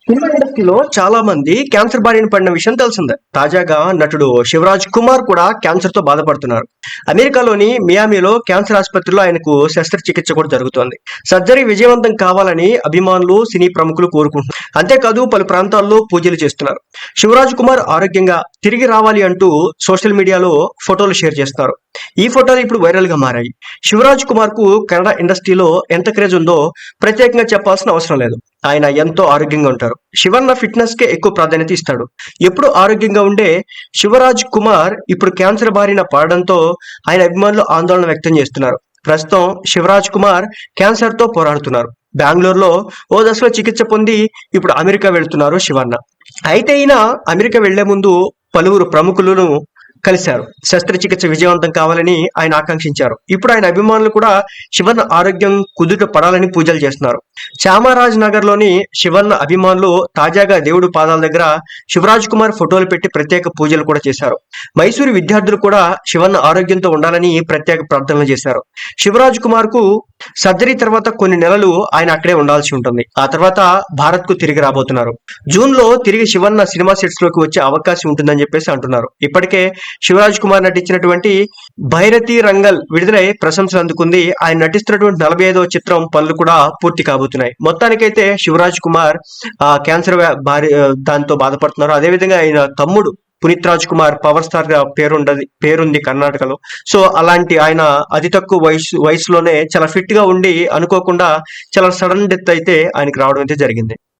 Cinema ఇండస్ట్రీలో చాలా మంది క్యాన్సర్ బారిన పడిన విషయం తెలిసిందే. తాజాగా నటుడు శివరాజ్ కుమార్ కూడా క్యాన్సర్ తో బాధపడుతున్నారు. అమెరికాలోని మియామిలో క్యాన్సర్ ఆసుపత్రిలో ఆయనకు శస్త్రచికిత్స కూడా జరుగుతోంది. సర్జరీ విజయవంతం కావాలని అభిమానులు, సినీ ప్రముఖులు కోరుకుంటున్నారు. అంతేకాదు పలు ప్రాంతాల్లో పూజలు చేస్తున్నారు. శివరాజ్ కుమార్ ఆరోగ్యంగా తిరిగి రావాలి అంటూ సోషల్ మీడియాలో ఫోటోలు షేర్ చేస్తున్నారు. ఈ ఫోటోలు ఇప్పుడు వైరల్ గా మారాయి. శివరాజ్ కుమార్ కు కన్నడ ఇండస్ట్రీలో ఎంత క్రేజ్ ఉందో ప్రత్యేకంగా చెప్పాల్సిన అవసరం లేదు. ఆయన ఎంతో ఆరోగ్యంగా ఉంటారు. శివన్న ఫిట్నెస్ కే ఎక్కువ ప్రాధాన్యత ఇస్తాడు. ఎప్పుడు ఆరోగ్యంగా ఉండే శివరాజ్ కుమార్ ఇప్పుడు క్యాన్సర్ బారిన పడడంతో ఆయన అభిమానులు ఆందోళన వ్యక్తం చేస్తున్నారు. ప్రస్తుతం శివరాజ్ కుమార్ క్యాన్సర్ తో పోరాడుతున్నారు. బెంగళూరులో ఓ దశలో చికిత్స పొంది ఇప్పుడు అమెరికా వెళ్తున్నారు శివన్న. అయితే ఈయన అమెరికా వెళ్లే ముందు పలువురు ప్రముఖులను కలిశారు. శస్త్రచికిత్స విజయవంతం కావాలని ఆయన ఆకాంక్షించారు. ఇప్పుడు ఆయన అభిమానులు కూడా శివన్న ఆరోగ్యం కుదుట పడాలని పూజలు చేస్తున్నారు. చామరాజ్ నగర్ లోని శివన్న అభిమానులు తాజాగా దేవుడి పాదాల దగ్గర శివరాజ్ కుమార్ ఫోటోలు పెట్టి ప్రత్యేక పూజలు కూడా చేశారు. మైసూరు విద్యార్థులు కూడా శివన్న ఆరోగ్యంతో ఉండాలని ప్రత్యేక ప్రార్థనలు చేశారు. శివరాజ్ కుమార్ కు సర్జరీ తర్వాత కొన్ని నెలలు ఆయన అక్కడే ఉండాల్సి ఉంటుంది. ఆ తర్వాత భారత్ కు తిరిగి రాబోతున్నారు. జూన్ లో తిరిగి శివన్న సినిమా సెట్స్ లోకి వచ్చే అవకాశం ఉంటుందని చెప్పేసి అంటున్నారు. ఇప్పటికే శివరాజ్ కుమార్ నటించినటువంటి భైరతి రంగల్ విడుదలై ప్రశంసలు అందుకుంది. ఆయన నటిస్తున్నటువంటి 45వ చిత్రం పనులు కూడా పూర్తి కాబోతున్నాయి. మొత్తానికైతే శివరాజ్ కుమార్ క్యాన్సర్ దాంతో బాధపడుతున్నారు. అదేవిధంగా ఆయన తమ్ముడు పునీత్ రాజ్ కుమార్ పవర్ స్టార్ గా పేరుంది కర్ణాటకలో. సో అలాంటి ఆయన అతి తక్కువ వయసులోనే చాలా ఫిట్ గా ఉండి అనుకోకుండా చాలా సడన్ డెత్ అయితే ఆయనకి రావడం అయితే జరిగింది.